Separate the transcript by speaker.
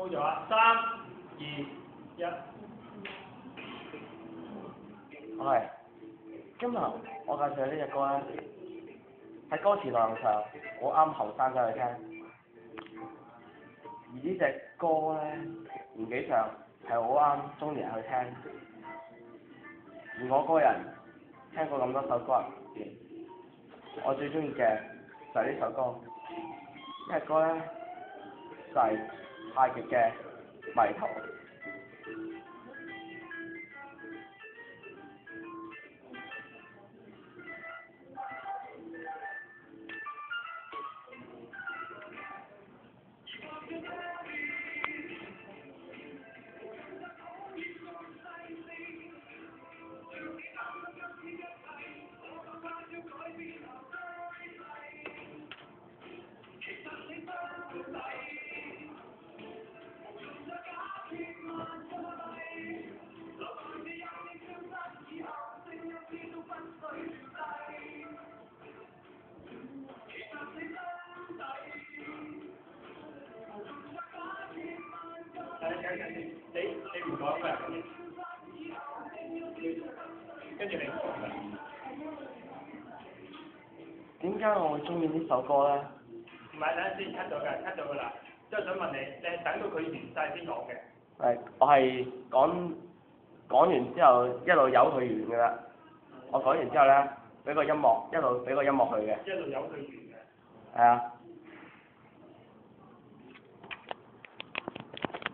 Speaker 1: 高咗啊！3、2、1。
Speaker 2: 係，今日我介紹呢隻歌咧，喺歌詞內容上好啱後生仔去聽，而呢隻歌咧年紀上係好啱中年人去聽。而我個人聽過咁多首歌入邊，我最中意嘅就係呢首歌。呢隻歌咧就係太極嘅迷途。
Speaker 1: 你唔講嘅，跟住你講嘅。
Speaker 2: 點解我會中意呢首歌咧？
Speaker 1: 唔係，等陣先 cut 咗㗎啦。之後想問你，你係等到佢完晒先講嘅？
Speaker 2: 我係講完之後一路由佢完㗎啦。我講完之後咧，俾個音樂一路俾個音樂佢嘅。
Speaker 1: 一路由佢完嘅。
Speaker 2: 係啊。